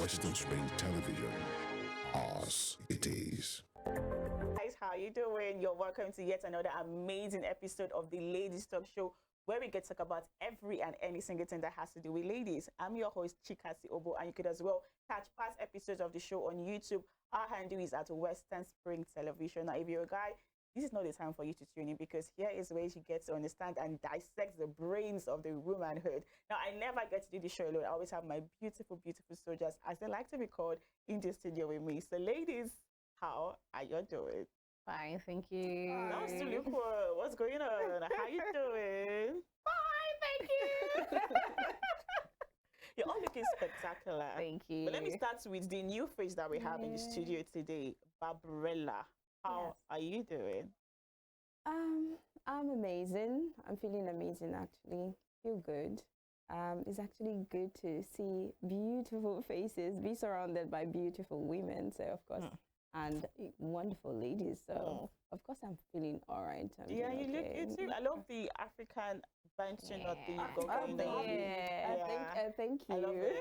Western Spring Television, as it is. Guys, how you doing? You're welcome to yet another amazing episode of the Ladies Talk Show, where we get to talk about every and any single thing that has to do with ladies. I'm your host, Ajijolaoluwa-Ola, and you could as well catch past episodes of the show on YouTube. Our handle is at Western Spring Television. Now, if you're a guy, this is not the time for you to tune in, because here is where you get to understand and dissect the brains of the womanhood. Now, I never get to do the show alone. I always have my beautiful, beautiful soldiers, as they like to be called, in the studio with me. So, ladies, how are you doing? Fine, thank you. Nice to look for. What's going on? How you doing? Fine, thank you. You're all looking spectacular. Thank you. But let me start with the new face that we have in the studio today, Babrella. How are you doing? I'm amazing. I'm feeling amazing, actually. Feel good. It's actually good to see beautiful faces, be surrounded by beautiful women, so of course, and wonderful ladies. So of course, I'm feeling all right. Yeah, you look good too. I love the African bunching of the going on. Thank you. I love it.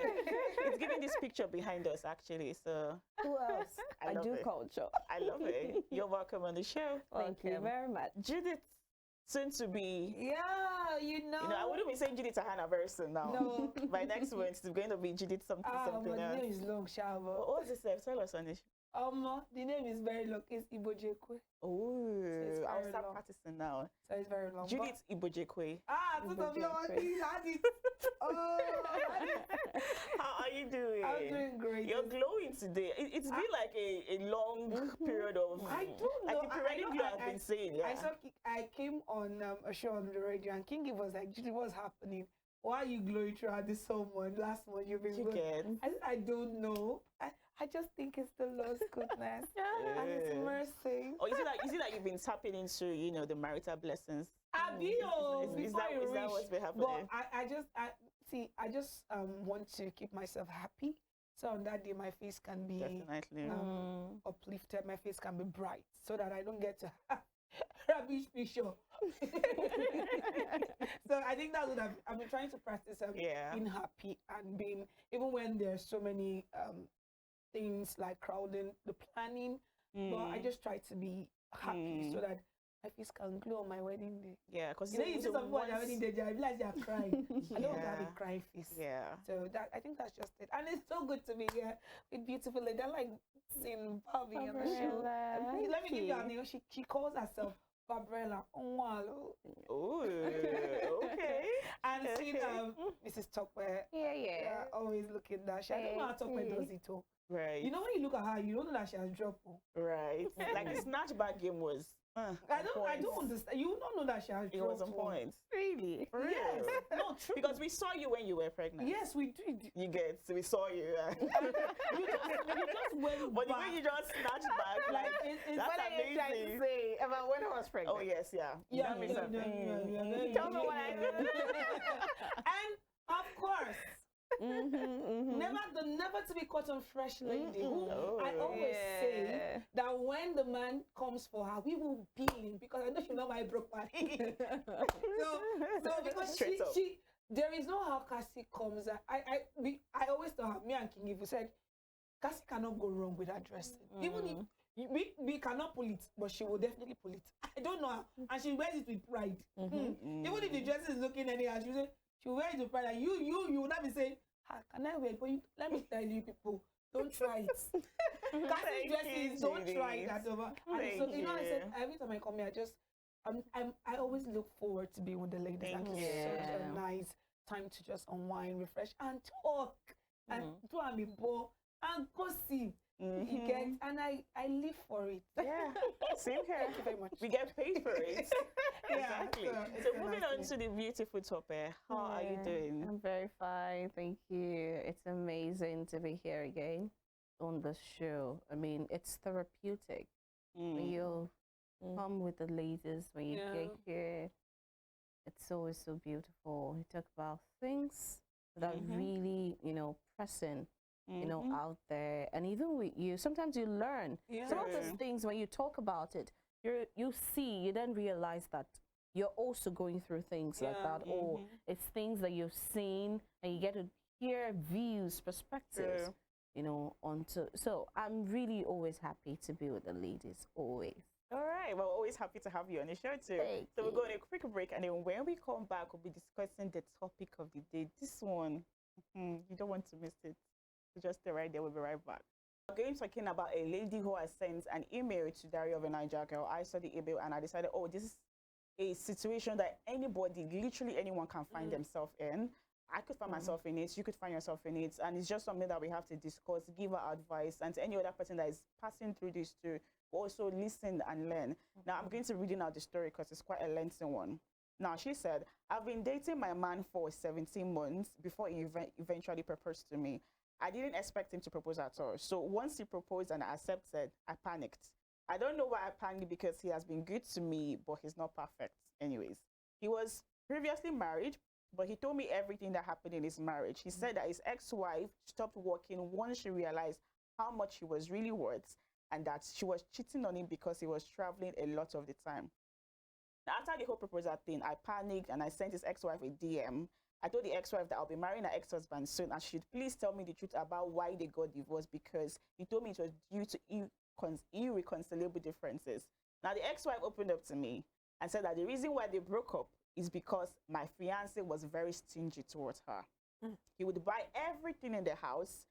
It's giving this picture behind us, actually. So who else? I do it. culture. I love it. You're welcome on the show. Thank you very much. Judith, soon to be. Yeah, you know. I wouldn't be saying Judith Ahana very soon now. No. By next month, it's going to be Judith something else. My name is long, Shava. What's this? Tell us on this. The name is very long. It's Ibojekwe. Oh, So I'll start practicing now. So it's very long. Judith Ibojekwe. Oh, How are you doing? I'm doing great. You're glowing today. It's been like a long period of. I don't know. Like the periodic glow I've been saying. Yeah. I came on a show on the radio, and Kingi was like, "Judy, what's happening? Why are you glowing throughout this summer? Last month you've been glowing." I said, "I don't know. I just think it's the Lord's goodness and His mercy." Or is it like you've been tapping into the marital blessings? Is that what's been happening? But I just want to keep myself happy. So on that day, my face can be definitely uplifted. My face can be bright, so that I don't get to have rubbish picture. So I think that's what I've been trying to practice. Being happy and being, even when there's so many things like crowding, the planning. But I just try to be happy so that my face can glow on my wedding day. Yeah, because you see some people on their wedding day, I realize they are crying. I don't want to have a cry face. Yeah. So I think that's just it. And it's so good to be here with beautiful ladies. I like seeing Bobby on the show. Let me give you a name. She calls herself Babrella. Onwualu. Oh, okay. And seeing Mrs. Tope. Yeah. Always looking that. I don't know how Tope does it all. Right. You know, when you look at her, you don't know that she has dropped. Right. Like the snatch back game was. I don't understand. You don't know that she has dropped. It was on point. Really? For real? Yes. No, true. Because we saw you when you were pregnant. Yes, we did. We saw you. You just went but the back. way you just snatched back, like, it's that's what are you trying to amazing. say about when I was pregnant? Oh, yes, yeah. Yeah, That means something. Tell me what I did. And of course, never to be caught on fresh lady. I always say that when the man comes for her, we will bill him, because I know she's not my broke money. so because she there is no how Cassie comes. I always tell her, me and King, if we said Cassie cannot go wrong with her dressing. Even if we cannot pull it, but she will definitely pull it. I don't know how. And she wears it with pride. Even if the dress is looking anyhow, she wears it with pride. And you will not be saying, can I wear it? But let me tell you people, don't try it. Cassie's dresses, don't try it at all. And so, I said, every time I come here, I always look forward to being with the ladies. And it's such a nice time to just unwind, refresh, and talk. And do a ball and gossip. You get, and I live for it. Yeah, same here. Thank you very much. We get paid for it. Exactly. So moving on nice to the beautiful topic, how are you doing? I'm very fine, thank you. It's amazing to be here again on the show. I mean, it's therapeutic. When you come with the ladies, when you get here, it's always so beautiful. You talk about things that are really, pressing. Out there, and even with you, sometimes you learn some of those things when you talk about it. You then realize that you're also going through things like that, or it's things that you've seen, and you get to hear views, perspectives. you know, onto. So I'm really always happy to be with the ladies, always. All right, well, always happy to have you on the show too. So we'll go on a quick break, and then when we come back, we'll be discussing the topic of the day. This one, you don't want to miss it. So just stay right there. We'll be right back. We're going talking about a lady who has sent an email to Diary of a Niger Girl. I saw the email and I decided, oh, this is a situation that anybody, literally anyone, can find themselves in. I could find myself in it, you could find yourself in it, and it's just something that we have to discuss, give our advice, and to any other person that is passing through this too, also listen and learn. Now, I'm going to read out the story because it's quite a lengthy one. Now, she said, I've been dating my man for 17 months before he eventually proposed to me. I didn't expect him to propose at all. So once he proposed and I accepted, I panicked. I don't know why I panicked, because he has been good to me, but he's not perfect. Anyways, he was previously married, but he told me everything that happened in his marriage. He said that his ex-wife stopped working once she realized how much he was really worth, and that she was cheating on him because he was traveling a lot of the time. Now, after the whole proposal thing, I panicked and I sent his ex-wife a DM. I told the ex-wife that I'll be marrying her ex-husband soon, and she should please tell me the truth about why they got divorced, because he told me it was due to irreconcilable differences. Now, the ex-wife opened up to me and said that the reason why they broke up is because my fiancé was very stingy towards her. He would buy everything in the house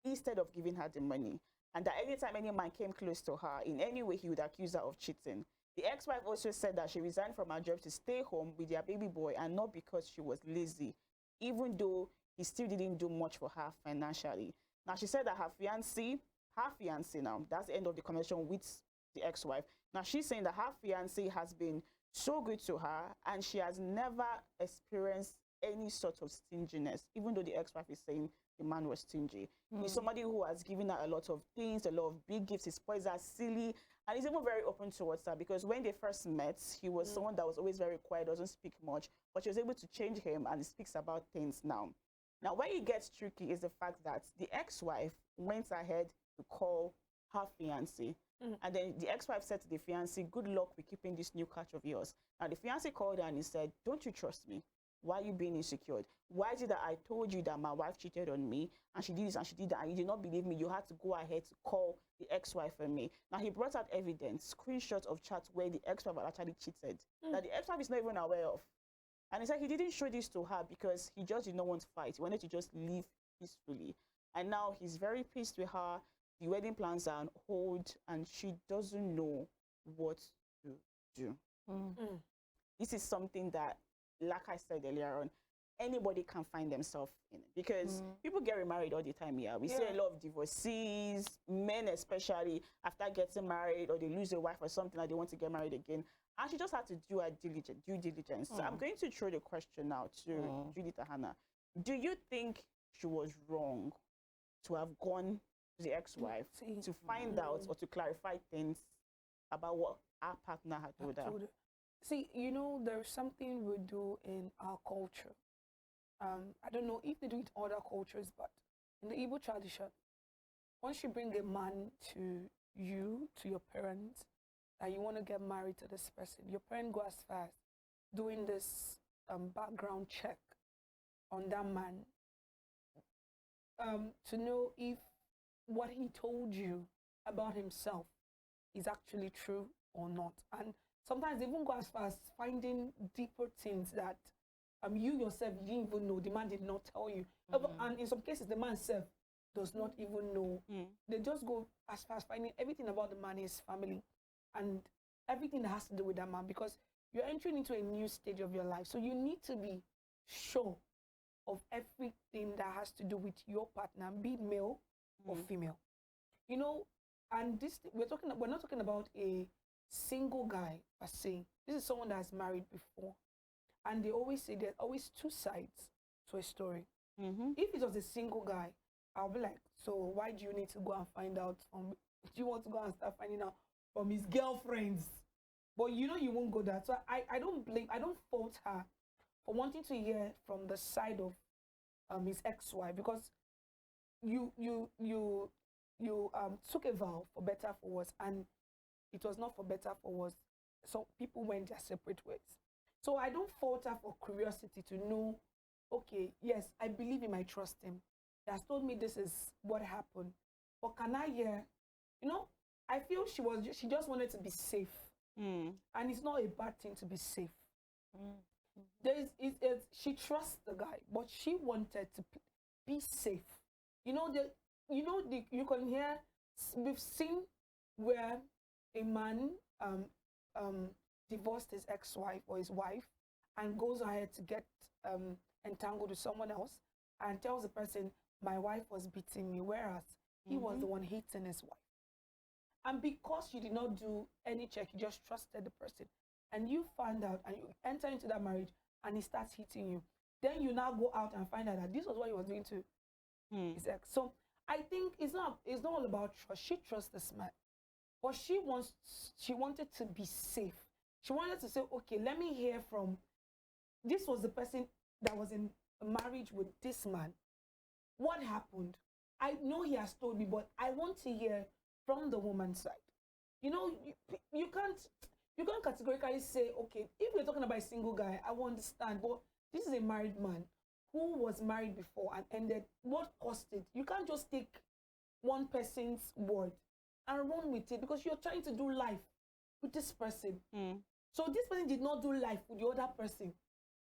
instead of giving her the money. And that anytime any man came close to her, in any way, he would accuse her of cheating. The ex-wife also said that she resigned from her job to stay home with their baby boy, and not because she was lazy, even though he still didn't do much for her financially. Now, she said that her fiancé now, that's the end of the conversation with the ex-wife. Now, she's saying that her fiancé has been so good to her, and she has never experienced any sort of stinginess, even though the ex-wife is saying the man was stingy. He's somebody who has given her a lot of things, a lot of big gifts. He spoils her silly, and he's even very open towards her, because when they first met, he was someone that was always very quiet, doesn't speak much, but she was able to change him, and he speaks about things now. Now, where it gets tricky is the fact that the ex-wife went ahead to call her fiancé. And then the ex-wife said to the fiancé, good luck with keeping this new catch of yours. Now, the fiancé called her and he said, don't you trust me? Why are you being insecure? Why is it that I told you that my wife cheated on me, and she did this and she did that, and you did not believe me? You had to go ahead to call the ex-wife for me. Now, he brought out evidence, screenshots of chats where the ex-wife had actually cheated, that the ex-wife is not even aware of. And he said he didn't show this to her because he just did not want to fight. He wanted to just live peacefully. And now he's very pissed with her. The wedding plans are on hold, and she doesn't know what to do. This is something that, like I said earlier on, anybody can find themselves in it, because people get remarried all the time here. We see a lot of divorcees, men especially, after getting married, or they lose a wife or something, and they want to get married again. And she just had to do her due diligence. So I'm going to throw the question now to Judith, Ahana. Do you think she was wrong to have gone to the ex-wife to find out or to clarify things about what our partner had told her? See, you know, there's something we do in our culture. I don't know if they do it in other cultures, but in the Igbo tradition, once you bring a man to you, to your parents, that you want to get married to this person, your parent go as far as doing this background check on that man to know if what he told you about himself is actually true or not. And sometimes they even go as far as finding deeper things that you yourself you didn't even know, the man did not tell you. And in some cases, the man self does not even know. They just go as far as finding everything about the man, his family, and everything that has to do with that man, because you're entering into a new stage of your life. So you need to be sure of everything that has to do with your partner, be it male or female. You know, and this we're not talking about a single guy per se. This is someone that has married before. And they always say there's always two sides to a story. If it was a single guy, I'll be like, so why do you need to go and find out from, do you want to go and start finding out from his girlfriends? But you know you won't go there. So I don't fault her for wanting to hear from the side of his ex-wife, because you took a vow for better, for worse, and it was not for better, for worse. So people went their separate ways. So I don't fault her for curiosity to know, okay, yes, I believe him, I trust him. He has told me this is what happened. But can I hear, I feel she just wanted to be safe. And it's not a bad thing to be safe. She trusts the guy, but she wanted to be safe. You can hear, we've seen where a man divorced his ex-wife or his wife and goes ahead to get entangled with someone else and tells the person, my wife was beating me, whereas he was the one hitting his wife. And because you did not do any check, you just trusted the person, and you found out and you enter into that marriage and he starts hitting you, then you now go out and find out that this was what he was doing to his ex. So I think it's not all about trust. She trusts this man, but she wanted to be safe. She wanted to say, okay, let me hear from, this was the person that was in a marriage with this man. What happened? I know he has told me, but I want to hear from the woman's side. You can't categorically say, okay, if we're talking about a single guy, I will understand, but this is a married man who was married before and ended. What caused it? You can't just take one person's word and run with it, because you're trying to do life with this person. So this person did not do life with the other person.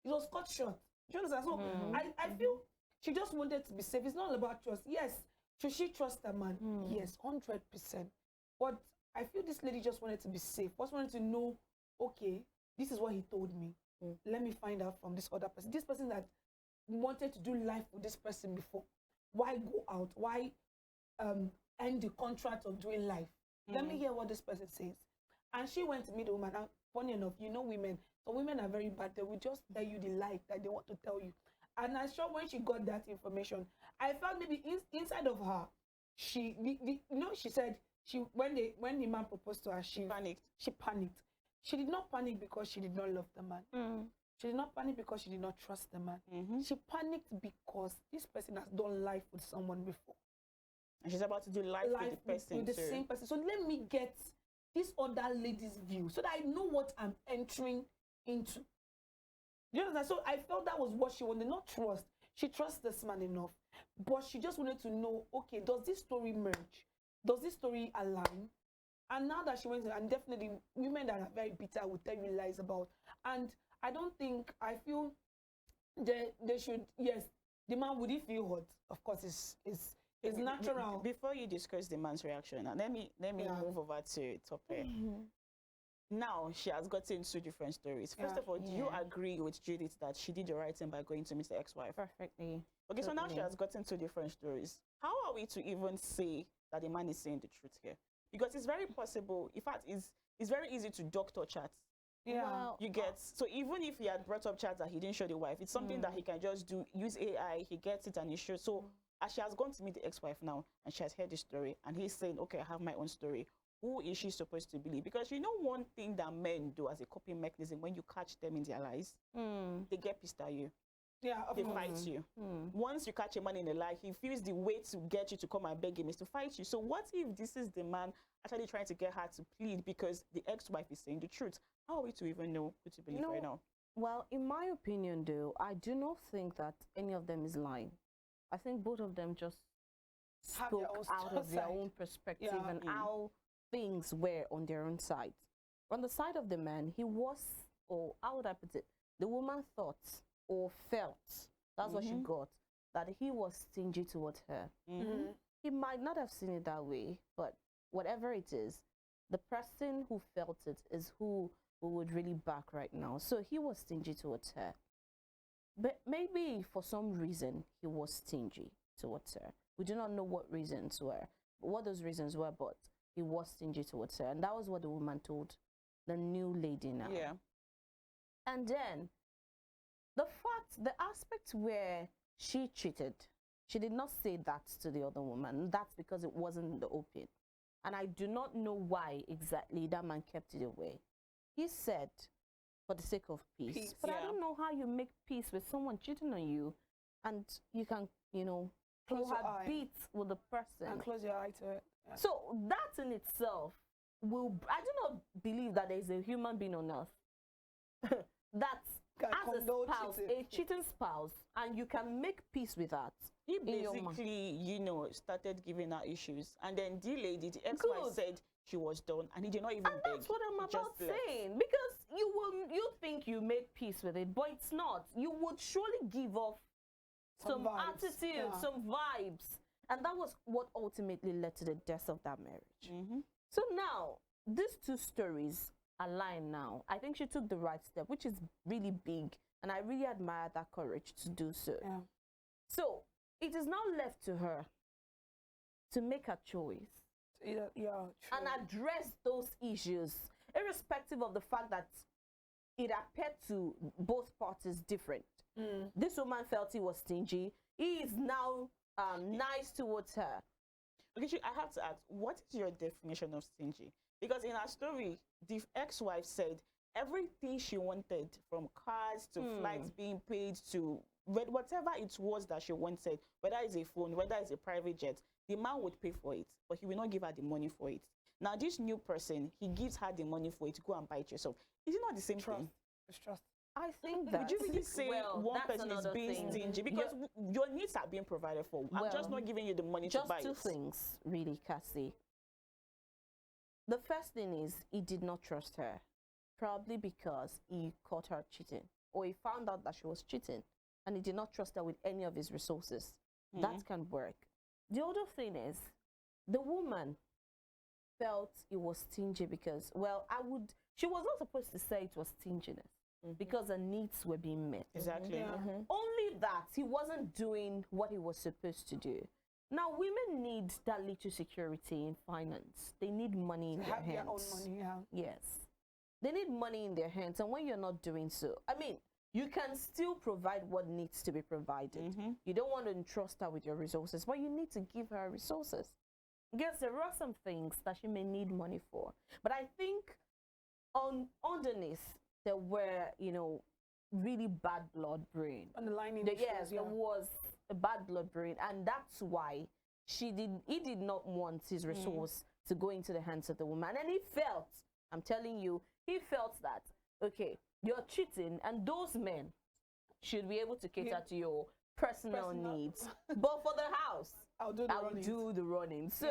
It was cut short. Do you understand? So I feel she just wanted to be safe. It's not about trust. Yes, should she trust a man? Yes, 100%. But I feel this lady just wanted to be safe. Just wanted to know, okay, this is what he told me. Let me find out from this other person. This person that wanted to do life with this person before. Why go out? Why end the contract of doing life? Let me hear what this person says. And she went to meet the woman. And funny enough, women. So women are very bad. They will just tell you the lie that they want to tell you. And I'm sure when she got that information, I felt maybe inside of her, she said when the man proposed to her, she panicked. She did not panic because she did not love the man. She did not panic because she did not trust the man. She panicked because this person has done life with someone before. And she's about to do life with the person. With the same person. So let me get this other lady's view so that I know what I'm entering into. You understand? So I felt that was what she wanted, not trust. She trusts this man enough, but she just wanted to know, okay, does this story merge? Does this story align? And now that she went to, and definitely women that are very bitter will tell you lies about. And I feel they should, yes, the man, would he feel hurt? Of course, it's natural. Before you discuss the man's reaction, let me move over to Tope. Now, she has gotten two different stories. First of all, do you agree with Judith that she did the right thing by going to meet the ex-wife? Perfectly. Okay, so now she has gotten two different stories. How are we to even say that the man is saying the truth here? Because it's very possible, in fact, it's very easy to doctor chats. Yeah. Well, You get, so even if he had brought up chats that he didn't show the wife, it's something that he can just do, use AI, he gets it and he shows. So as she has gone to meet the ex-wife now, and she has heard the story, and he's saying, okay, I have my own story. Who is she supposed to believe? Because one thing that men do as a coping mechanism, when you catch them in their lies, they get pissed at you. Yeah, They fight you. Once you catch a man in a lie, he feels the way to get you to come and beg him is to fight you. So what if this is the man actually trying to get her to plead because the ex-wife is saying the truth? How are we to even know who to believe right now? Well, in my opinion, though, I do not think that any of them is lying. I think both of them just spoke out of their own perspective and how things were on their own side. On the side of the man, he was, or how would I put it, the woman thought or felt, that's what she got, that he was stingy towards her. He might not have seen it that way, but whatever it is, the person who felt it is who we would really back right now. So he was stingy towards her. But maybe for some reason, he was stingy towards her. We do not know what reasons were, what those reasons were, but he was stingy towards her. And that was what the woman told the new lady now. Yeah. And then the aspect where she cheated, she did not say that to the other woman. That's because it wasn't in the open. And I do not know why exactly that man kept it away. He said, for the sake of peace. But I don't know how you make peace with someone cheating on you and you can, cohabit with the person. And close your eye to it. Yeah. So that in itself I do not believe that there is a human being on earth that as a spouse, a cheating spouse, and you can make peace with that. He basically, started giving her issues, and then the lady, the ex-wife, said she was done, and he did not even beg. And that's what I'm about saying, because you think you make peace with it, but it's not. You would surely give off some attitude, some vibes, and that was what ultimately led to the death of that marriage. So now these two stories align now. I think she took the right step, which is really big, and I really admire that courage to do so. So it is now left to her to make a choice and address those issues, irrespective of the fact that it appeared to both parties different. This woman felt he was stingy. He is now nice towards her. Okay, I have to ask, what is your definition of stingy? Because in her story, the ex-wife said everything she wanted, from cars to flights being paid to whatever it was that she wanted, whether it's a phone, whether it's a private jet, the man would pay for it, but he will not give her the money for it. Now, this new person, he gives her the money for it to go and buy it yourself. Is it not the same thing? It's trust. I think that. Would you really say one person is being stingy? Because your needs are being provided for. I'm just not giving you the money to buy it. Just two things, really, Cassie. The first thing is he did not trust her, probably because he caught her cheating, or he found out that she was cheating, and he did not trust her with any of his resources. That can work. The other thing is, the woman felt it was stingy because, well, she was not supposed to say it was stinginess because her needs were being met. Exactly. Only that he wasn't doing what he was supposed to do. Now, women need that little security in finance. They need money in their hands. Their own money, Yes. They need money in their hands, and when you're not doing so, I mean, you can still provide what needs to be provided. You don't want to entrust her with your resources, but you need to give her resources. Yes, there are some things that she may need money for, but I think underneath there were, really bad blood brewing. Underlining there was a bad blood brewing, and that's why he did not want his resource to go into the hands of the woman, and he felt, I'm telling you, he felt that, okay, you're cheating, and those men should be able to cater to your personal needs. But for the house, I'll do the running. So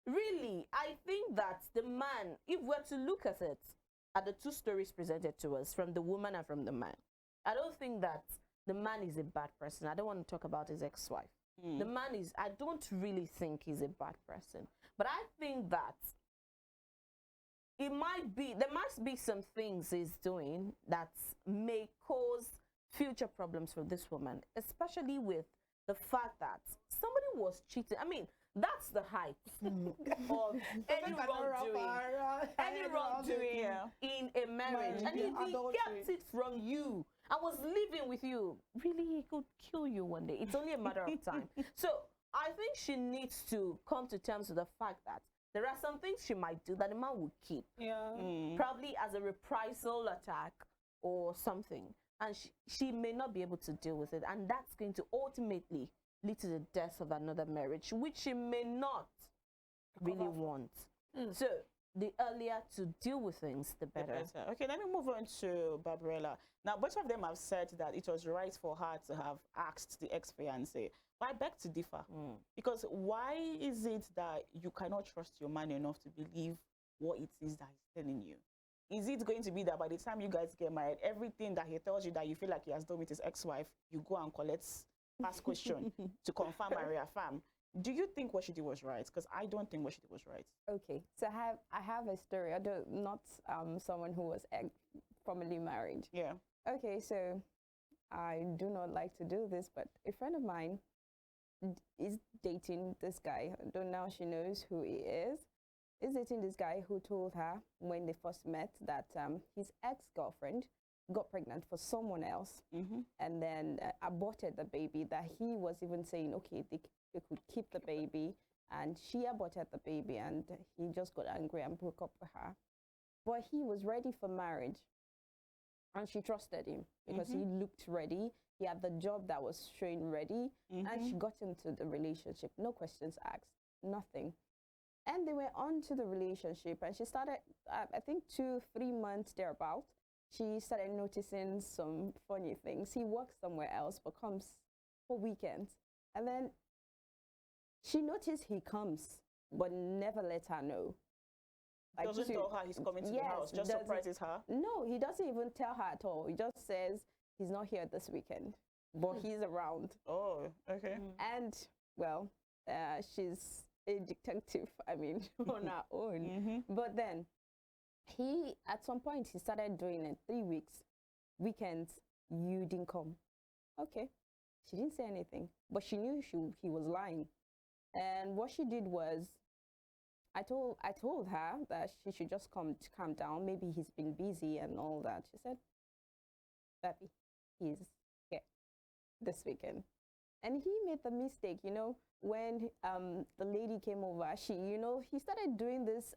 really, I think that the man, if we're to look at it, at the two stories presented to us from the woman and from the man, I don't think that the man is a bad person. I don't want to talk about his ex-wife. The man is, I don't really think he's a bad person. But I think that there must be some things he's doing that may cause future problems for this woman, especially with the fact that somebody was cheating. I mean, that's the height of any wrongdoing in a marriage. And if he kept it from you and was living with you, really, he could kill you one day. It's only a matter of time. So I think she needs to come to terms with the fact that there are some things she might do that the man would keep. Probably as a reprisal attack or something. And she may not be able to deal with it. And that's going to ultimately lead to the death of another marriage, which she may not really want. So the earlier to deal with things, the better. Okay, let me move on to Babrella. Now, both of them have said that it was right for her to have asked the ex-fiancé. But I beg to differ. Because why is it that you cannot trust your man enough to believe what it is that he's telling you? Is it going to be that by the time you guys get married, everything that he tells you that you feel like he has done with his ex-wife, you go and collect past question to confirm and reaffirm? Do you think what she did was right? Because I don't think what she did was right. Okay, so I have a story. I don't, not someone who was formerly married. Yeah. Okay, so I do not like to do this, but a friend of mine is dating this guy. Though now she knows who he is. Is dating this guy who told her when they first met that his ex-girlfriend got pregnant for someone else and then aborted the baby, that he was even saying, okay, they could keep the baby, and she aborted the baby, and he just got angry and broke up with her. But he was ready for marriage, and she trusted him because he looked ready. He had the job that was showing ready, and she got into the relationship. No questions asked, nothing. And they went on to the relationship, and she started, I think 2-3 months thereabout. she started noticing some funny things. He works somewhere else, but comes for weekends. And then she noticed he comes, but never let her know. Like Doesn't tell her he's coming to the house, just surprises her? No, he doesn't even tell her at all. He just says he's not here this weekend, but he's around. Oh, okay. And, well, she's a detective, I mean, on her own. But then, at some point, he started doing it 3 weeks, weekends, you didn't come. Okay. She didn't say anything, but she knew he was lying. And what she did was, I told her that she should just calm down. Maybe he's been busy and all that. She said, "Baby, he's here this weekend." And he made the mistake, you know, when the lady came over, he started doing this,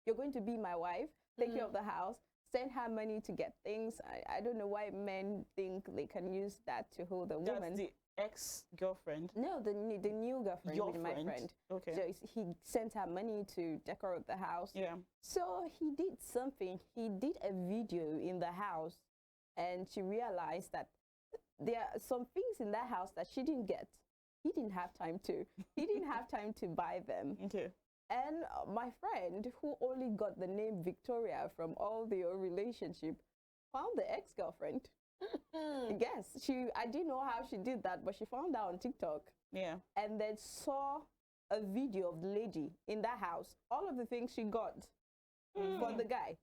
you're going to be my wife, take care of the house, send her money to get things. I don't know why men think they can use that to hold a woman. That's the ex-girlfriend? No, the new girlfriend with my friend. Okay. So he sent her money to decorate the house. Yeah. So he did something. He did a video in the house, and she realized that there are some things in that house that she didn't get. He didn't have time to. He didn't have time to buy them. Okay. And my friend, who only got the name Victoria from all their relationship, found the ex-girlfriend. Yes, I didn't know how she did that, but she found out on TikTok. Yeah. And then saw a video of the lady in that house, all of the things she got for the guy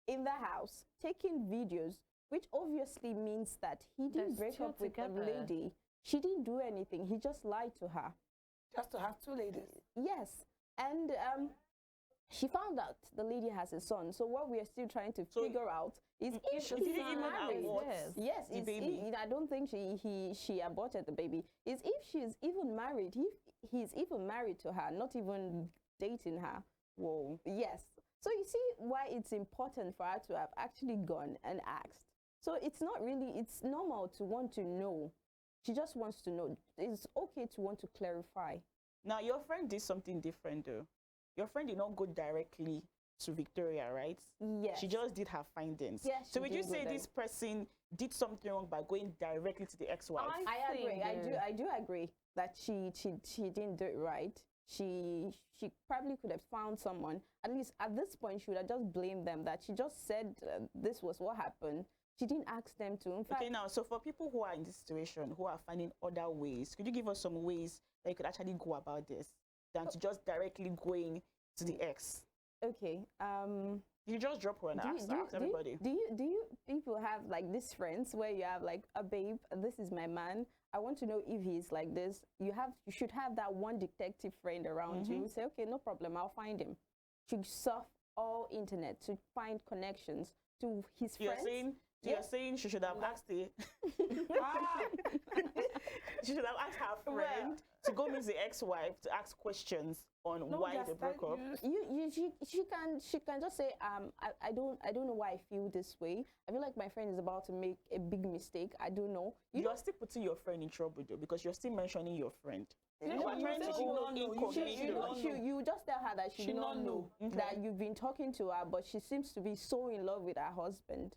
in the house, taking videos, which obviously means that he didn't break up with the lady. She didn't do anything. He just lied to her. Just to have two ladies. Yes. And she found out the lady has a son. So what we are still trying to figure out is if she's married. Yes, the baby. I don't think she aborted the baby. Is if she's even married, if he's even married to her, not even dating her. Whoa. Yes. So you see why it's important for her to have actually gone and asked. So it's normal to want to know. She just wants to know. It's okay to want to clarify. Now, your friend did something different, though. Your friend did not go directly to Victoria, right? Yes. She just did her findings. Yes. So would you say this person did something wrong by going directly to the ex-wife? I agree. I do agree that she didn't do it right. She probably could have found someone. At least at this point, she would have just blamed them that she just said this was what happened. She didn't ask them to. In fact, okay, now, so for people who are in this situation, who are finding other ways, could you give us some ways that you could actually go about this than to just directly going to the ex? Okay. You just drop her and ask everybody. Do you people have like these friends where you have like a babe, this is my man, I want to know if he's like this. You should have that one detective friend around you. Say, okay, no problem, I'll find him. Should surf all internet to find connections to his friends. You're saying she should have asked she should have asked her friend to go meet the ex-wife to ask questions on why they broke up. She can just say, I don't know why I feel this way. I feel like my friend is about to make a big mistake. I don't know. You're still putting your friend in trouble though, because you're still mentioning your friend. You just tell her that she did not know that you've been talking to her, but she seems to be so in love with her husband.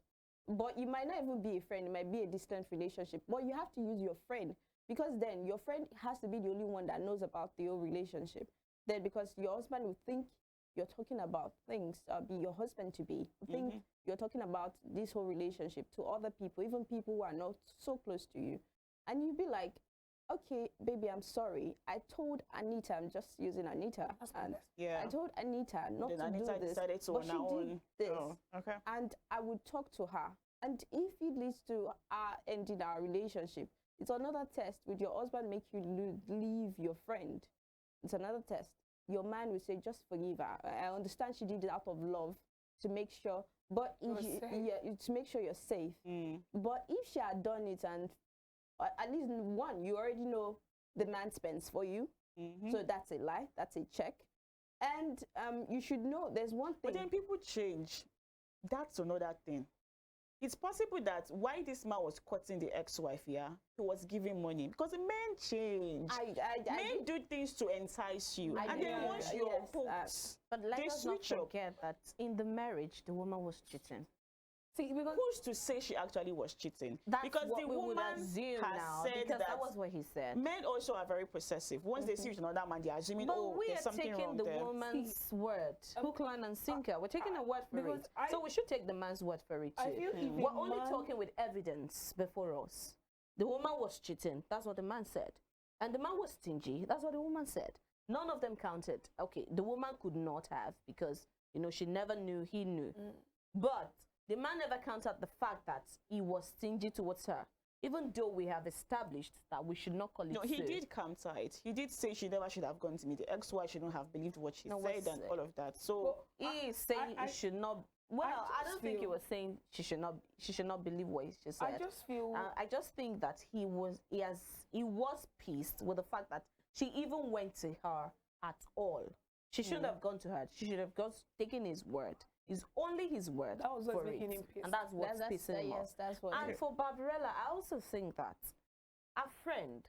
But you might not even be a friend, it might be a distant relationship. But you have to use your friend, because then your friend has to be the only one that knows about the whole relationship. Then because your husband will think you're talking about things, be your husband to be, think you're talking about this whole relationship to other people, even people who are not so close to you. And you'll be like, okay, baby, I'm sorry. I told Anita, I'm just using Anita. And I told Anita not to Anita do this, decided to but she did this. Oh, okay. And I would talk to her. And if it leads to our ending our relationship, it's another test. Would your husband make you leave your friend? It's another test. Your man will say, just forgive her. I understand she did it out of love to make sure, but to make sure you're safe. But if she had done it and at least one, you already know the man spends for you. So that's a lie. That's a check. And you should know there's one thing. But then people change. That's another thing. It's possible that why this man was cutting the ex-wife here, he was giving money. Because men change. Men do things to entice you. And then once you're hooked, but let us not forget that in the marriage, the woman was cheating. See, because who's to say she actually was cheating? That's because what the we would woman assume has now, said because that that was what he said. men also are very possessive. Once they see with another man, they're assuming, But oh, we there's are something taking wrong the there. woman's word, hook, line, and sinker. We're taking a word for because it. So we should take the man's word for it too. I feel if We're a only man- talking with evidence before us. The woman was cheating. That's what the man said. And the man was stingy. That's what the woman said. None of them counted. Okay, the woman could not have because, you know, she never knew, he knew. But the man never counted the fact that he was stingy towards her. Even though we have established that we should not call it No, he so. did counter it. He did say she never should have gone to meet the ex-wife. Shouldn't have believed what she No, said what's and it? all of that. So He is saying I- it should not. Well, I just don't think he feel- was saying she should not believe what he just said. I just feel I just think that he was pissed with the fact that she even went to her at all. She shouldn't have gone to her. She should have just taken his word. It's only his word That was what's for it. making him pissed. And that's what's pissing him off. Yes, that's what. And for Babrella, I also think that a friend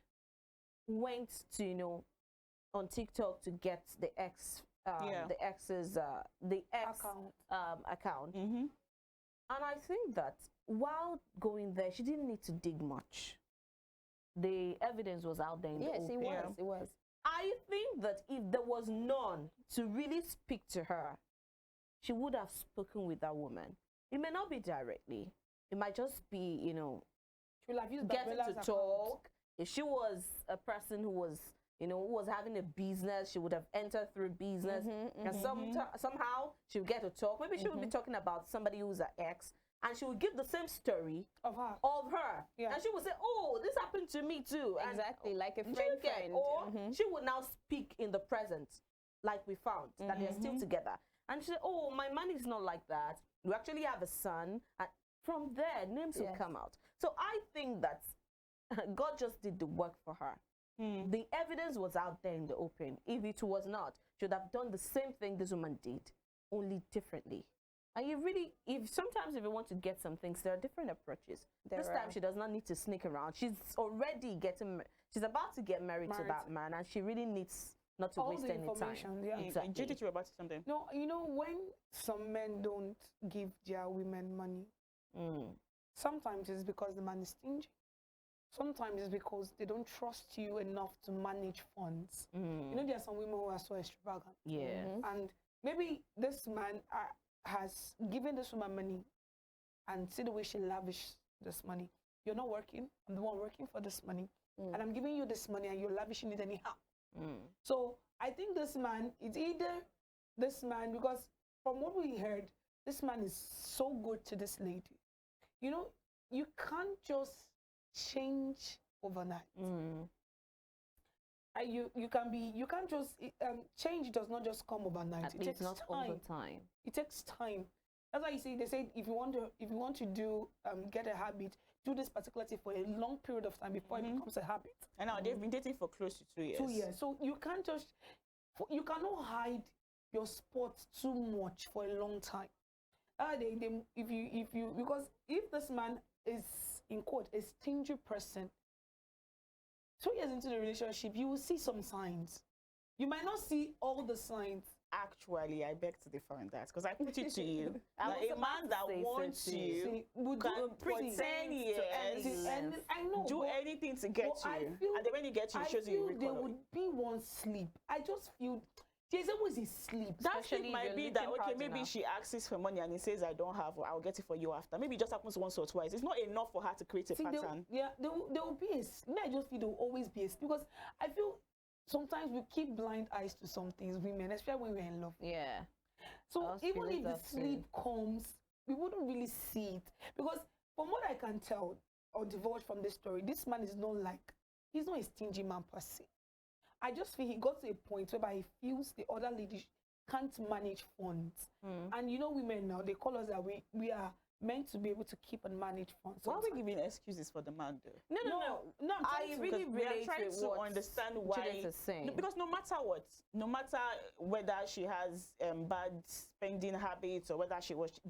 went to, you know, on TikTok to get the ex, the ex's, the ex account. mm-hmm. And I think that while going there, she didn't need to dig much. The evidence was out there in the Yes, open. it was. It was. I think that if there was none to really speak to her, she would have spoken with that woman. It may not be directly. It might just be, you know, she will have used getting Babrella's to account. talk. If she was a person who was, you know, who was having a business, she would have entered through business. And somehow she would get to talk. Maybe she would be talking about somebody who's an ex, and she would give the same story of her. of her. Yeah. And she would say, oh, this happened to me too. And Exactly, like a you friend. get- Or she would now speak in the present, like we found, that they're still together. And she said, oh, my man is not like that. We actually have a son. And from there, names will come out. So I think that God just did the work for her. The evidence was out there in the open. If it was not, she would have done the same thing this woman did, only differently. And you really, sometimes if you want to get some things, there are different approaches. This time she does not need to sneak around. She's already she's about to get married to that man, and she really needs not to All waste the any time. information, yeah. Exactly. Judith, you were about to say something. No, you know, when some men don't give their women money, sometimes it's because the man is stingy. Sometimes it's because they don't trust you enough to manage funds. You know, there are some women who are so extravagant. Yeah. And maybe this man has given this woman money, and see the way she lavishes this money. You're not working. I'm the one working for this money. And I'm giving you this money, and you're lavishing it anyhow. So I think this man, it's either this man, because from what we heard, this man is so good to this lady. You know, you can't just change overnight. You can't just change does not just come overnight. At least not all the time. It takes time. That's why you see they say if you want to do get a habit, do this particular thing for a long period of time before it becomes a habit. And now they've been dating for close to 2 years. 2 years. So you can't just you cannot hide your spot too much for a long time. Because if this man is in quote a stingy person, 2 years into the relationship, you will see some signs. You might not see all the signs. Actually, I beg to differ on that because I put it to you. I Like, was a about man to that say wants so too. you Would can do for pretty 10 years and I know do but anything to get but I you. feel- And then when you get you, I it shows you feel there recoil. would be one sleep. I just feel there's always a sleep. That Especially sleep if might you're be that, looking okay, hard maybe enough. she asks for money and he says, I don't have, or I'll get it for you after. Maybe it just happens once or twice. It's not enough for her to create a See, pattern. there will be I just feel there will always be a because I feel sometimes we keep blind eyes to some things, women, especially when we're in love. Yeah. So Us even feelings if the are sleep comes, we wouldn't really see it. Because from what I can tell or divulge from this story, this man is not he's not a stingy man per se. I just feel he got to a point whereby he feels the other lady can't manage funds. And you know women now, they call us that we are meant to be able to keep and manage funds. Why are we sometimes. giving excuses for the man though? No. I'm I trying to- really Because we are relate trying with to what understand why. Judith is saying. Because no matter what, no matter whether she has bad spending habits or whether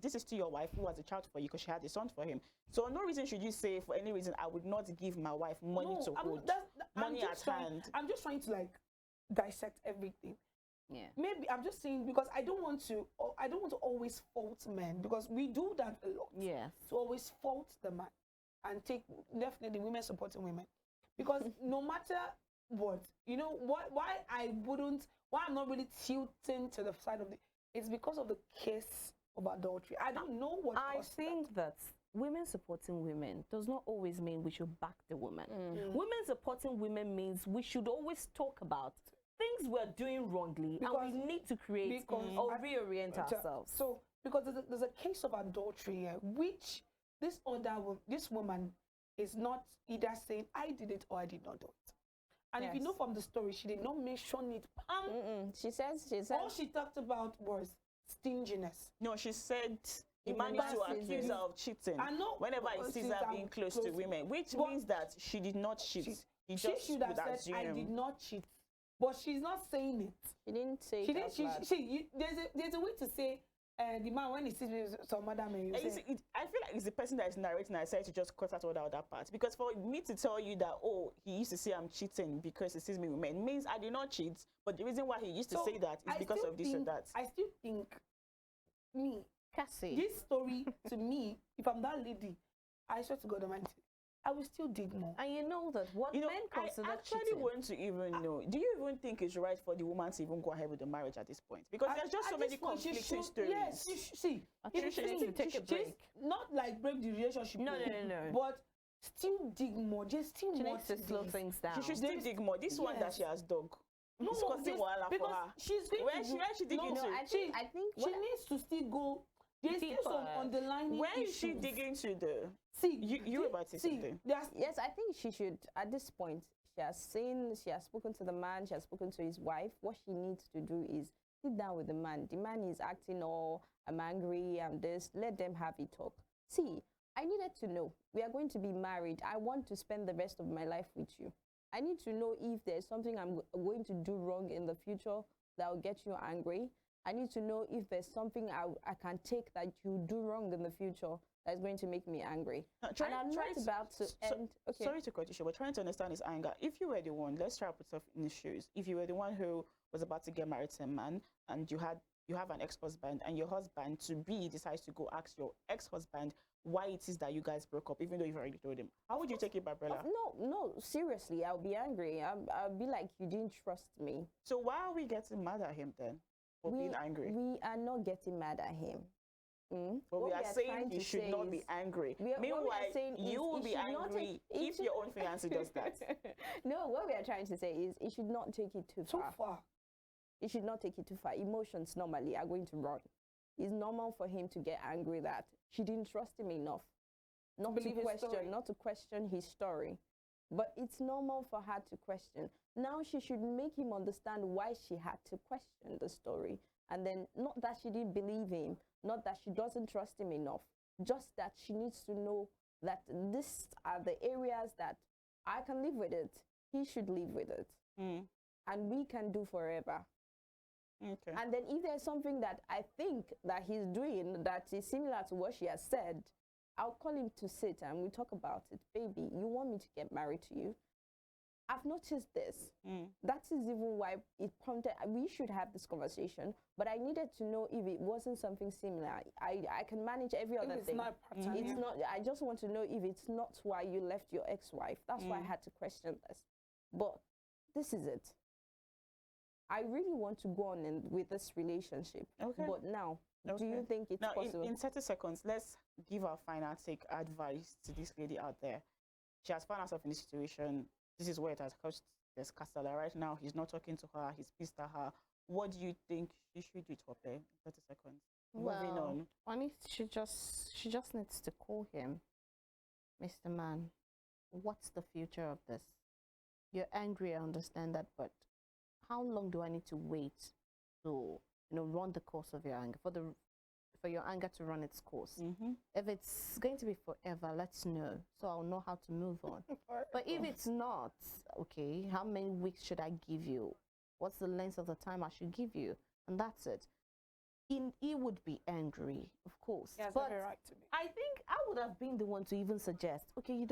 this is to your wife who has a child for you because she had a son for him. So no reason should you say for any reason I would not give my wife money to hold, money at hand. I'm just trying to dissect everything. Yeah. Maybe I'm just saying, because I don't want to always fault men, because we do that a lot. Yes. To always fault the man and take definitely women supporting women, because no matter what, you know what, why I'm not really tilting to the side of it's because of the case of adultery. I don't know what I think that women supporting women does not always mean we should back the woman. Women supporting women means we should always talk about things we're doing wrongly, and we need to create or reorient ourselves. So, because there's a case of adultery here, which this woman is not either saying I did it or I did not do it. And if you know from the story, she did not mention it. She says all she talked about was stinginess. No, she said he managed to accuse her of cheating whenever he sees her being close to women, which means that she did not cheat. He just should have said, assume. I did not cheat. But she's not saying it. She didn't say she it. There's a way to say the man, when he sees some other man, I feel like it's the person that is narrating. I said to just cut out all the other parts, because for me to tell you that he used to say I'm cheating because he sees me with men means I did not cheat. But the reason why he used to say that is because of this or that. I still think Cassie, this story to me, if I'm that lady, I swear to God Almighty, I will still dig more. and you know that what men consider I actually cheating. want to even know. Do you even think it's right for the woman to even go ahead with the marriage at this point? Because there's just so many conflicting stories. Yes, see, She needs to take a break. Not like break the relationship. No. But still dig more. Just still She more. needs to slow things down. She should still dig more. This one that she has dug. No, it's causing wahala for because her. she's going Where to she dig into? I think she needs to still go. There's still some underlying Where is issues. she digging to the? See, you about to say something. Yes, I think she should, at this point, she has spoken to the man, she has spoken to his wife. What she needs to do is sit down with the man. The man is acting I'm angry, I'm this. Let them have a talk. See, I needed to know. We are going to be married. I want to spend the rest of my life with you. I need to know if there's something I'm going to do wrong in the future that will get you angry. I need to know if there's something I can take that you do wrong in the future that's going to make me angry. And I'm not about to end. Okay. Sorry to cut you short, but trying to understand his anger. If you were the one, let's try to put yourself in his shoes. If you were the one who was about to get married to a man, and you have an ex-husband, and your husband to be decides to go ask your ex-husband why it is that you guys broke up, even though you've already told him, how would you take it, Babrella? No, seriously, I'll be angry. I'll be like, you didn't trust me. So why are we getting mad at him then for being angry? We are not getting mad at him. But we are saying you should not be angry. Meanwhile, you will be angry if your own fiancé does that. No, what we are trying to say is it should not take it too far. It should not take it too far. Emotions normally are going to run. It's normal for him to get angry that she didn't trust him enough. Not to question his story. But it's normal for her to question. Now she should make him understand why she had to question the story. And then not that she didn't believe him, not that she doesn't trust him enough, just that she needs to know that these are the areas that I can live with it. He should live with it. And we can do forever. Okay. And then if there's something that I think that he's doing that is similar to what she has said, I'll call him to sit and we talk about it. Baby, you want me to get married to you? I've noticed this. That is even why it prompted, we should have this conversation, but I needed to know if it wasn't something similar. I can manage every other thing. It's not, I just want to know if it's not why you left your ex-wife. That's why I had to question this. But this is it. I really want to go on with this relationship. Okay. But now, do you think it's possible? In 30 seconds, let's give our final take advice to this lady out there. She has found herself in this situation. This is where it has cost this Castella. Right now, he's not talking to her. He's pissed at her. What do you think she should do to her? 30 seconds. Moving on. She just needs to call him. Mr. Man, what's the future of this? You're angry, I understand that, but how long do I need to wait to, run the course of your anger, for your anger to run its course? If it's going to be forever, let's know, so I'll know how to move on. But if it's not, okay, how many weeks should I give you? What's the length of the time I should give you? And that's it. He would be angry, of course. He has but every right to be. I think I would have been the one to even suggest, okay,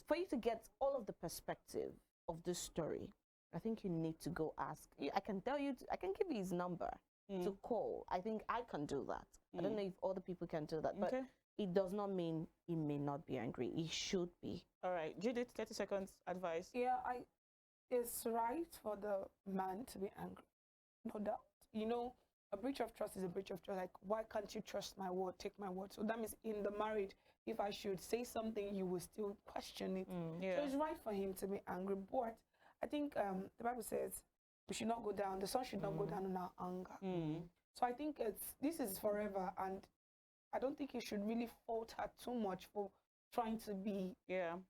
for you to get all of the perspective of this story, I think you need to go ask. I can tell you, I can give you his number to call. I think I can do that. I don't know if other people can do that, but it does not mean he may not be angry. He should be. All right, Judith, 30 seconds advice. Yeah, it's right for the man to be angry, no doubt. You know, a breach of trust is a breach of trust. Like, why can't you trust my word, take my word? So that means in the marriage, if I should say something, you will still question it. So it's right for him to be angry. But I think the Bible says we should not go down. The sun should not go down in our anger. So I think this is forever, and I don't think you should really fault her too much for trying to be,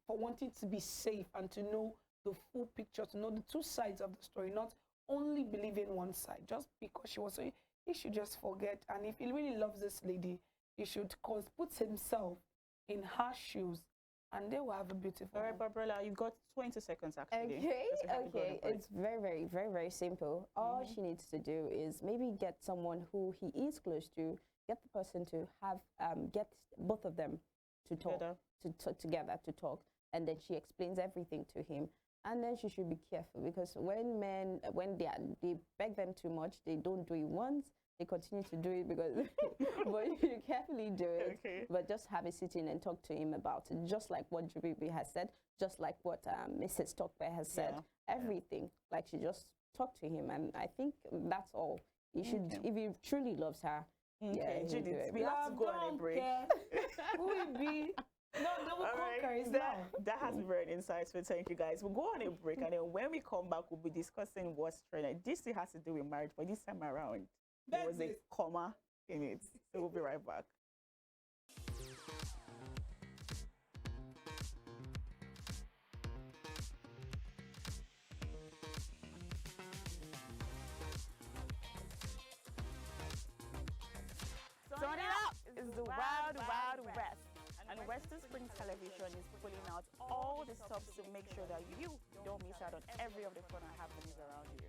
for wanting to be safe and to know the full picture, to know the two sides of the story, not only believing one side. Just because she was saying, he should just forget. And if he really loves this lady, he should put himself in her shoes, and they will have a beautiful. All right, Babrella, you've got 20 seconds actually. Okay. It's very, very, very, very simple. All she needs to do is maybe get someone who he is close to, get the person to have, get both of them to talk, together to talk, and then she explains everything to him. And then she should be careful, because when men, when they beg them too much, they don't do it once, they continue to do it because, but you carefully do it, but just have a sitting and talk to him about it, just like what Jubilee has said, just like what Mrs. Stockbear has said, everything, like she just talked to him, and I think that's all. You should, if he truly loves her, Judith, we have to go on a break. Who will be? No, that has been very insightful. Thank you, guys. We'll go on a break, and then when we come back, we'll be discussing what's trending. This still has to do with marriage, but this time around, there was a comma in it. So we'll be right back. Turn it up! It's the Wild Wild West. And Western Spring Television is pulling out all the stops to make sure that you don't miss out on every of the fun and happenings around you.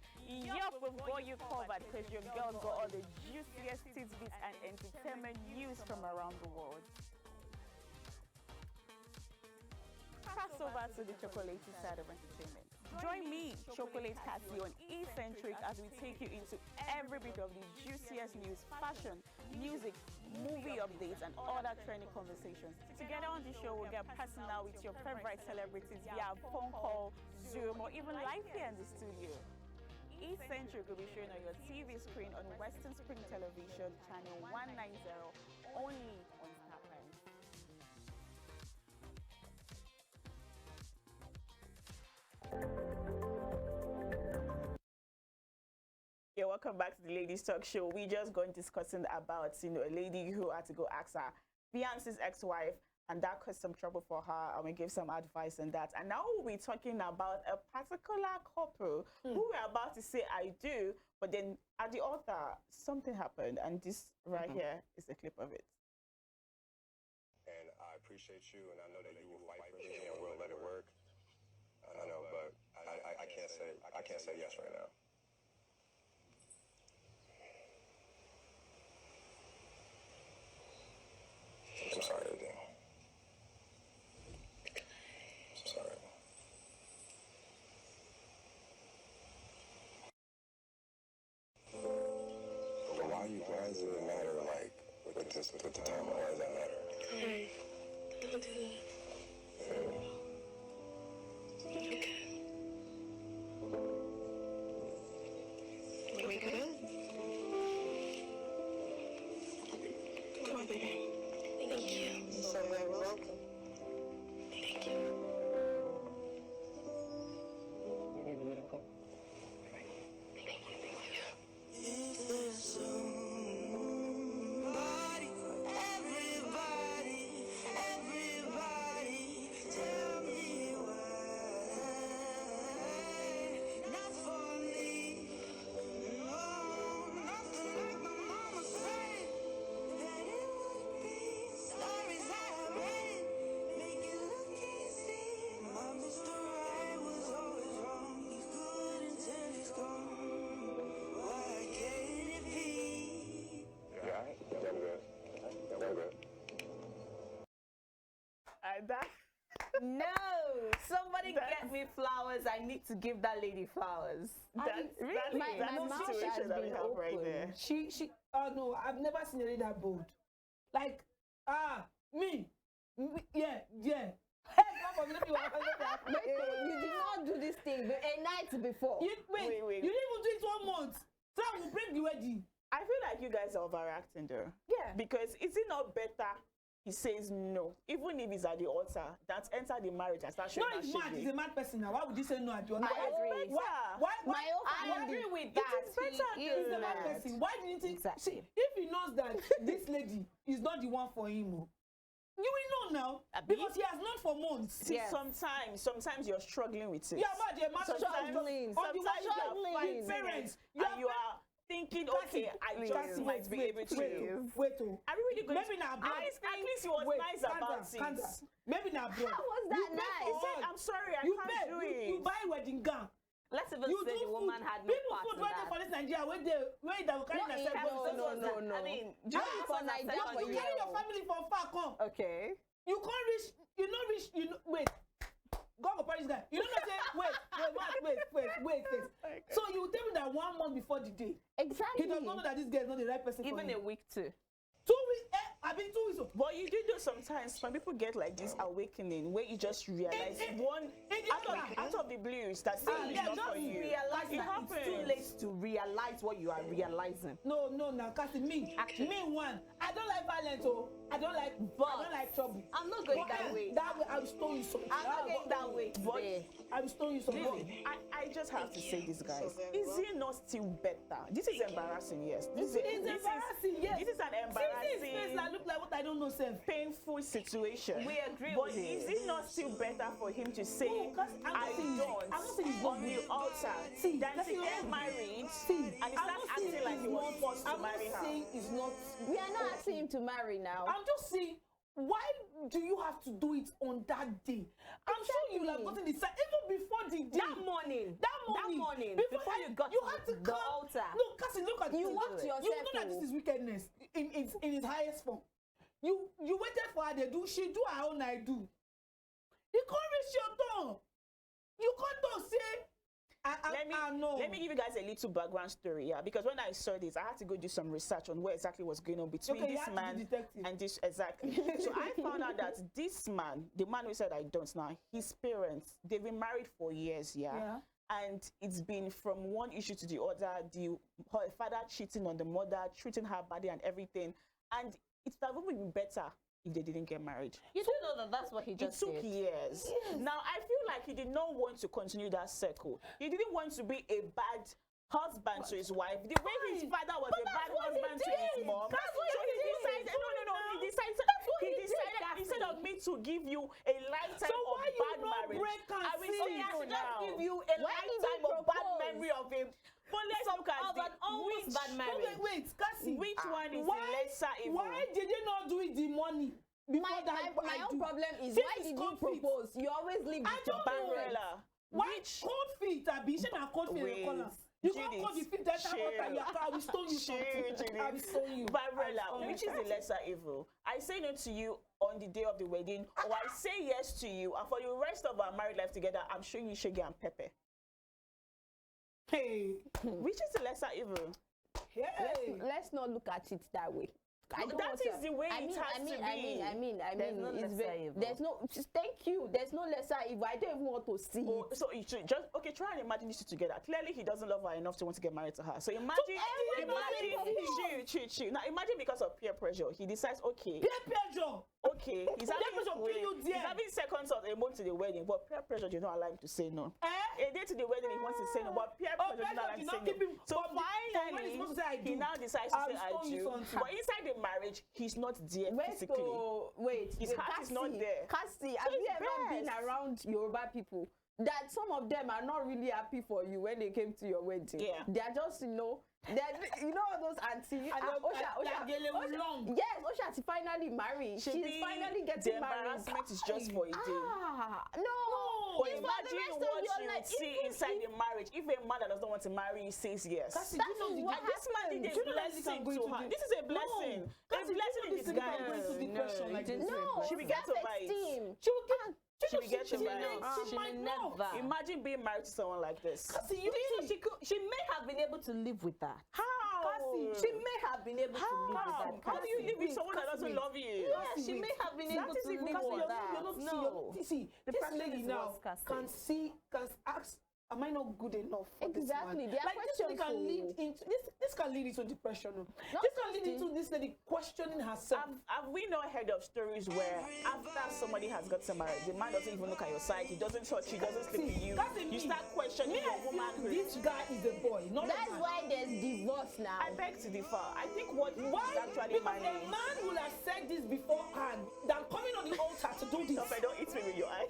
Yup, we've got you covered because your girls got all the juiciest tidbits and entertainment news from around the world. Pass over to the chocolate side of entertainment. Join me, Chocolate Cassie, on Eccentric as we take you into every bit of the juiciest news, fashion, music, movie updates, and other trending conversations. Together on the show, we'll get personal with your favorite celebrities via phone call, Zoom, or even live here in the studio. Eccentric will be shown on your TV screen on Western Spring Television, channel 190, only on Star Times. Yeah, welcome back to the Ladies Talk Show. We just going discussing about, a lady who had to go ask her fiance's ex-wife, and that caused some trouble for her, and we gave some advice on that. And now we'll be talking about a particular couple who we're about to say I do, but then at the altar, something happened, and this right here is a clip of it. And I appreciate you, and I know that you will fight for me and we'll let it work. I know, but I can't say yes right now. I'm sorry, Adine. I'm sorry. But why does it matter, like, with the time? Why does that matter? Hey, don't do that. Okay. Wake up. Come on, baby. Thank you. So very welcome. Thank you. You're beautiful. Thank you. If there's somebody for everybody, tell me why. Not for me. No, nothing like my mama said. That it would be stories I read, make it look easy. My Mr. Right was always wrong. He's good until he's gone. Why can't it be? You all right? Yeah, I'm good. I'm good. And that No. somebody get me flowers, I need to give that lady flowers. Really? My That's mouth the situation has that we been have right open. there. No, I've never seen a lady that bold. Like, me, yeah. Hey, come on, let me You did not do this thing a night before. wait, Wait. you didn't even do it 1 month. So I will break the wedding. I feel like you guys are overacting though. Yeah. Because is it not better he says no, even if he's at the altar, that enter the marriage and start showing No, that he's mad. shit? He's a mad person now. Why would you say no at your I agree. Why? My own I family. agree with It that. is better He than He's a is mad mad. person. Why didn't he? Exactly. See, if he knows that this lady is not the one for him, you will know now because he has known for months. See, Yes. sometimes you're struggling with it. Yeah, but you're mad. Struggling. On the one Sometimes you you're are fighting parents. and you are thinking, okay, I just might be able to. Wait, Are we really going maybe to? now, At least he was nice about it. Maybe now, bro. How was that He nice? said, I'm sorry, I You can't do it. you buy wedding gown. Let's even You say do the woman food. had no People part food in right there that. for this Nigeria when they will carry No, themselves. no. I mean, No, Judith for was Naija, upset for on You you. carry your family from far come. Okay. You can't reach. You not reach. You know, wait. God will punish that. You don't know say wait. So you tell me that 1 month before the day, Exactly. he does not know that this girl is not the right person Even for a him. week too. 2 weeks. I've been 2 weeks. But you do sometimes when people get like this awakening where you just realize out of the blues that thing is not just for you. realize It that happens. it's too late to realize what you are realizing. No, now, Cassie, me one. I don't like violence, I don't like trouble. I'm not going But that way. That way, I will stone you something. I'm not going that way today. I will stone you something. Really, I just have to say this, guys. Is it not still better? This is embarrassing, yes. It's embarrassing, yes. This is an Face embarrassing, that look like what I don't know, self. painful situation. We agree But with is it. it not still better for him to say, No, 'cause I'm not saying it's on the altar, See, than that's to not get wrong. married See, and he I'm starts not acting saying like it's he was not- forced to I'm marry not her? saying it's not. We are not asking him to marry now. I'm just saying, why do you have to do it on that day? I'm sure you have gotten the sign even before the day. That morning. Before you got you to had to the come. altar. No, Cassie, look at You this. walked yourself. You know that this is wickedness in its highest form. You waited for her, she do her own, I do. You can't reach your tongue. You can't talk, say, I know. Let me give you guys a little background story, yeah. Because when I saw this, I had to go do some research on what exactly was going on between Okay, you this had to man be detective. and this exactly. So I found out that this man, the man who said I don't now, his parents, they've been married for years, yeah. And it's been from one issue to the other, her father cheating on the mother, treating her badly and everything. And it would have been better if they didn't get married. You don't know that that's what he just It took did. years. Now, I feel like he did not want to continue that circle. He didn't want to be a bad husband to his wife. The way his father was a bad husband to his mom. That's what So he he did. decided, no. He decided, instead of me to give you a lifetime So of why you bad not marriage, break and I will see? say I should you just now. give you a Why did lifetime he of bad propose? memory of him. But let's look at an almost which, bad marriage. Wait, Cassie. which one is Why- the lesser evil? Why did you not do it the money? Before My own problem is This why is did you conflict. propose? You always leave I with your don't know. parents. Babrella. Why cold feet? I be saying cold feet in the corner. You can't Judith, call the feet that chill. I will stone you something. I will stone you. Babrella, which is the lesser evil? I say no to you on the day of the wedding, or I say yes to you, and for the rest of our married life together, I'm showing you sugar and pepper. Hey, Which is the lesser evil? hey. Let's not look at it that way. I don't That want is to- the way it has to be. I mean, There's no it's lesser very, evil. there's no, thank you. There's no lesser evil. I don't even want to see Oh, it. so you should just try and imagine these two together. Clearly, he doesn't love her enough to want to get married to her. So imagine, chill. Now imagine because of peer pressure, he decides, okay, Peer pressure. he's Peer pressure put you he's there. having seconds of a month to the wedding, but peer pressure did not allow him to say no. Eh? A day to the wedding, he wants to say no, but peer Oh, pressure did not allow him did to not say keep no. him So from when he's finally, supposed to say I he do. now decides to I'll say I stone you do. something. But inside the marriage, he's not there physically. Wait. His heart is not there. Cassie, have you it's ever been best. around Yoruba people that some of them are not really happy for you when they came to your wedding? Yeah. They are just, all those aunties. Long. Yes, Osha to finally marry. She's finally the getting married. embarrassment is just for a day. No. But It's for the imagine rest of what your you life. see Even inside if- the marriage. If a man that does not want to marry you says yes. Cassie, That do you know is the what And this man did Do a you know that blessing this can go to into her. the- This is a blessing. No. A blessing in This thing can go disguise. into depression like this. No, She will get over it. self-esteem. She will get. She she will get married. She might not. never. Imagine being married to someone like this. Cassie, You know, she may have been able to live with that. How? She may have been able to live with that. How do you live with someone that doesn't Cassie, love you? Yeah, she may have been able is to even live Cassie, with that. No. See, The this person lady is now worse, Cassie. can ask, am I not good enough for Exactly. this There man? are Like this lady can questions lead for- into this can lead into depression. Not This can lead just into this lady questioning herself. Have we not heard of stories where after somebody has gotten married, the man doesn't even look at your side, he doesn't touch you, doesn't sleep with you, That's you me. start questioning your womanhood. This guy is a boy, not a That's man. why there's divorce now. I beg to differ. I think what Why? is actually Because my a man would have said this beforehand than coming on the altar to do this. Stop it, don't hit me with your eye.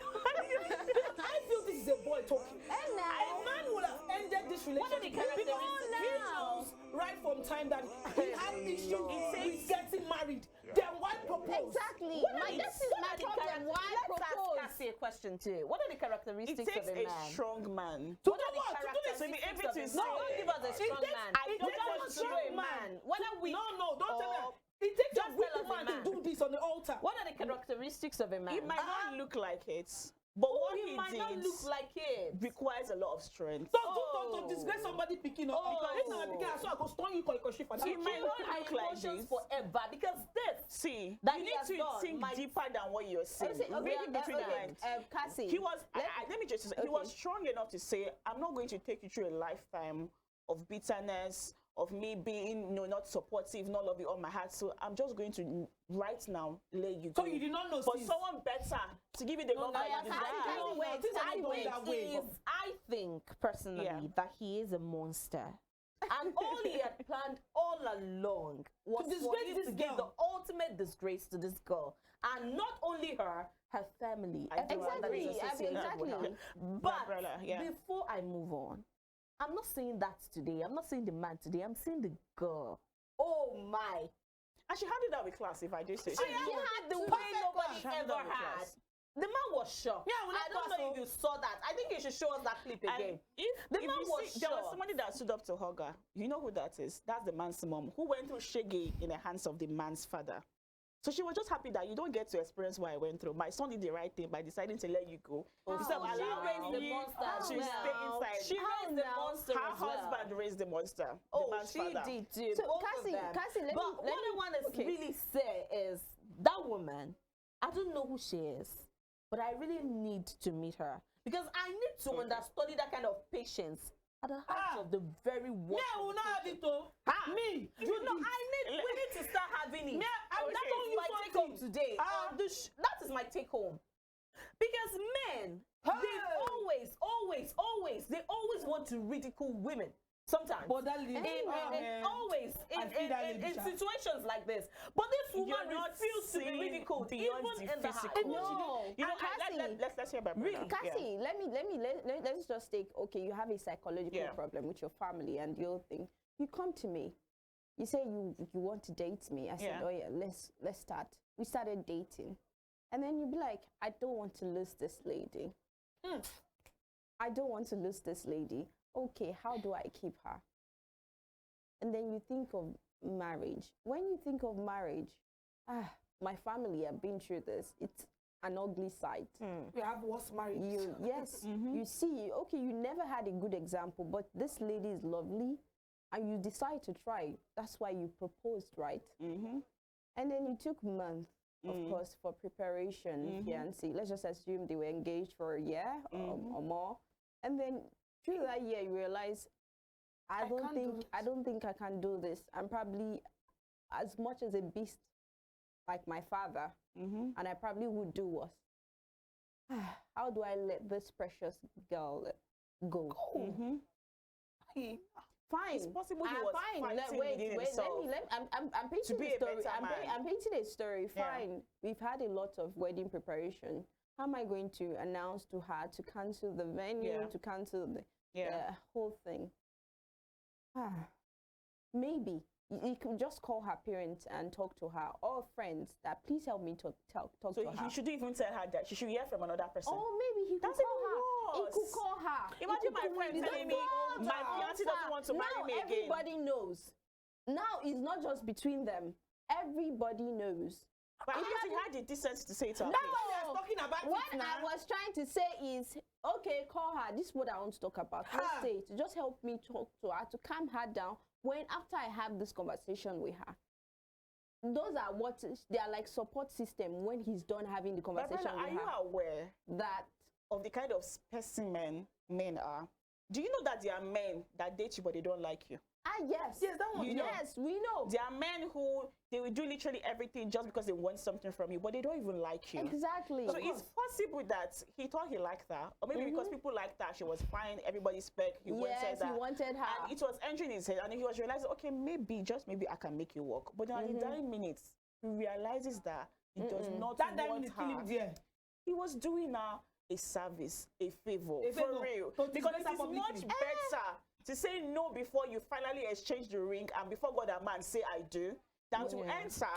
I feel this is a boy talking. And A now, man would have ended this relationship because he knows right from time that he had issues with getting married. Then why propose? exactly. This is my problem. Why Let's propose? ask Cassie a question too. What are the It characteristics takes of a a man? strong man. To What do are the what? To do this? To be able to characteristics say, of a man? Don't give us a strong takes- man. it Don't takes tell a us to do strong a man. man. Whether we No, don't tell me. or- It takes Just a tell wicked us a man to man. do this on the altar. What are the characteristics of a man? It might not look like it, but what he might not did look like it. requires a lot of strength. Don't disgrace somebody picking up. Because it's not picking up, so I go stone you for that. It might not Hold look our like emotions this. forever because this. See, That you he need has to done think might- deeper than what you're saying. Okay, Read between the lines. Cassie. He was. Let me just say, he was Okay. strong enough to say, "I'm not going to take you through a lifetime of bitterness, of me being, not supportive, not love you all my heart. So I'm just going to right now let you go." So you did not know for sis. someone better to give you the love that you deserve. I think personally Yeah. that he is a monster. And all he had planned all along was for disgrace him this to give the girl. ultimate disgrace to this girl. And not only her family. I do everyone that is agree. associated with her. But Babrella, yeah. before I move on, I'm not saying that today. I'm not saying the man today. I'm saying the girl. Oh my. And she handled that with class, if I do say so. She had the way She nobody handled ever that with had. class. The man was shocked. Yeah, when I that don't class know if you saw that. I think you should show us that clip And again. if The if man you was see, there was shocked. somebody that stood up to hug her. You know who that is? That's the man's mom, who went through shaggy in the hands of the man's father. So she was just happy that you don't get to experience what I went through. My son did the right thing by deciding to let you go. Instead of She allowing raised the you monster as to well. stay inside. She raised the monster Her as well. husband raised the monster. The Oh, man's she father. did too. So, both Cassie, of them. Cassie, let but me- what let I me- want to okay. really say is that woman, I don't know who she is, but I really need to meet her because I need to understudy that kind of patience at the heart of the very one. Yeah, we will not have it though. Me, We need to start having it. Yeah, That that's all is you my want take home it. today. That is my take home. Because men, they always want to ridicule women. Sometimes. But that lady, Always I feel that in lady, sha. situations like this. But this woman You're not refused to be seeing ridiculed beyond even the in the physical. house. You know, Cassie, let's hear about Really, Cassie, let's just take, okay, you have a psychological problem with your family and you'll think, you come to me, you say you want to date me. I said, Yeah. oh yeah, let's start. We started dating. And then you'd be like, I don't want to lose this lady. I don't want to lose this lady. Okay, how do I keep her? And then you think of marriage. When you think of marriage, my family have been through this. It's an ugly sight. we have worse marriage. You see, okay, you never had a good example, but this lady is lovely, and you decide to try. That's why you proposed, right? And then you took months, of course, for preparation, fiancé. Let's just assume they were engaged for a year or more, and then through that year, you realize, I don't think I can do this. I'm probably as much as a beast like my father, and I probably would do worse. How do I let this precious girl go? Fine. It's possible he I'm was fine. fighting within himself I'm painting be a a story. better man. I'm painting a story. Yeah. Fine. We've had a lot of wedding preparation. How am I going to announce to her to cancel the venue, to cancel the whole thing? Maybe you could just call her parents and talk to her, or friends that please help me to talk So to her. he shouldn't even tell her that. She should hear from another person. Or maybe he could That's call her. even He could worse. call her. He Imagine could my call friend her. telling me my fiancé doesn't want to marry me Now again. everybody knows. Now it's not just between them. Everybody knows. But at least he had the decency to say it to her. That's why we are talking about What it now. I was trying to say is, okay, call her. This is what I want to talk about. Let's say it. Just help me talk to her to calm her down. When after I have this conversation with her, those are what they are like support system. When he's done having the conversation Babrella, with are you her, aware that of the kind of specimen men are? Do you know that there are men that date you but they don't like you? yes, Yes, that one. You know. yes, we know There are men who they will do literally everything just because they want something from you, but they don't even like you. exactly. So it's possible that he thought he liked her, or maybe because people liked her, she was fine, everybody spec, he wanted yes, that. he wanted her. And it was entering his head, and he was realizing, okay, maybe, just maybe I can make you work. But then at the dying minutes, he realizes that he does not That time want you kill him her. there. He was doing her a service, a favor, A for favor. real. So Because disgrace it is her much publicly. better to say no before you finally exchange the ring and before God and man say I do, than to enter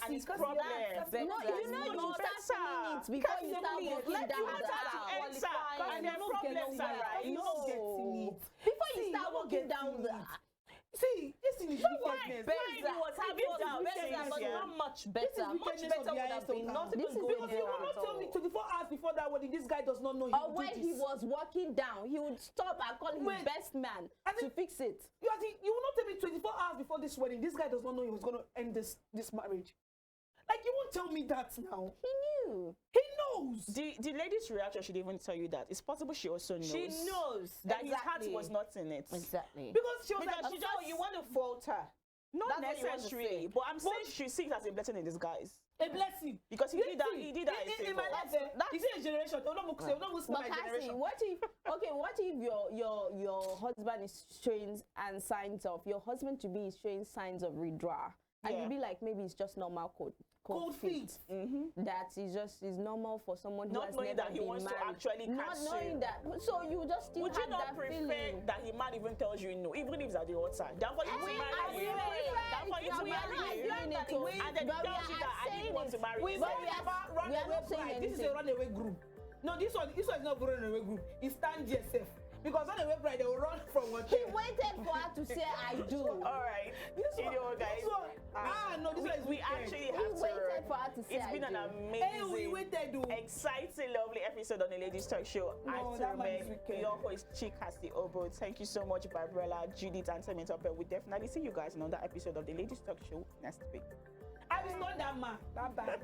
and it's Kasi, problem. that's No, you know, you start feeling it before you start walking Let down you want the her to aisle. enter, and then problems arise. You not getting it. Before you See, start you're not walking down getting the it. See, this thing is wickedness. He was having down better, since, but yeah. not much This better. is Much wickedness better of the would have highest been order. not This even is going Because you there will not at tell me all. 24 hours before that wedding, this guy does not know he Or will when do he this. was walking down, he would stop and call his Wait. best man I to think- fix it. You will not tell me 24 hours before this wedding, this guy does not know he was going to end this marriage. Like, you won't tell me that now. He knew. He knows. The lady's reaction should even tell you that. It's possible she also knows. She knows that his heart exactly. was not in it. Exactly. Because she was Because like, she just, you want to fault her. not That's what you want to necessarily, say. but I'm saying she sees it as a blessing in disguise. a blessing. Because he did that, he did that a in favor. my life, you see a generation, they will not say, But my Cassie, generation. what if what if your husband is showing and signs of your husband to be is showing signs of withdrawal, and Yeah. you be like, maybe it's just normal cold feet. That is normal for someone who Not has knowing never that he been wants to married. actually Not catch knowing you. that, so you just still Would you have not that prefer feeling. that he might even tells you no, even if it's at the altar? Than for you to marry you. Than for you to We are not marry you. arguing it, oh. And then he But we tells you are that I didn't saying want to it. marry you. But Talking about we are runaway not saying bride. This is a anything. runaway group. No, this one is not runaway group. It's stand yourself. Because runaway bride, they will run from what He waited for her to say I do. All right. This You one, know, guys. this one. No, this one is We wicked. actually He have to. waited for her to say It's I been an do. Hey, we amazing, waited, though. exciting, lovely episode on the Ladies Talk Show. No, I have that to man is remain wicked. your host, Chikasi. Thank you so much, Babrella, Judith, and Temitope. We definitely see you guys in another episode of the Ladies Talk Show next week. I was not that man. Bye-bye.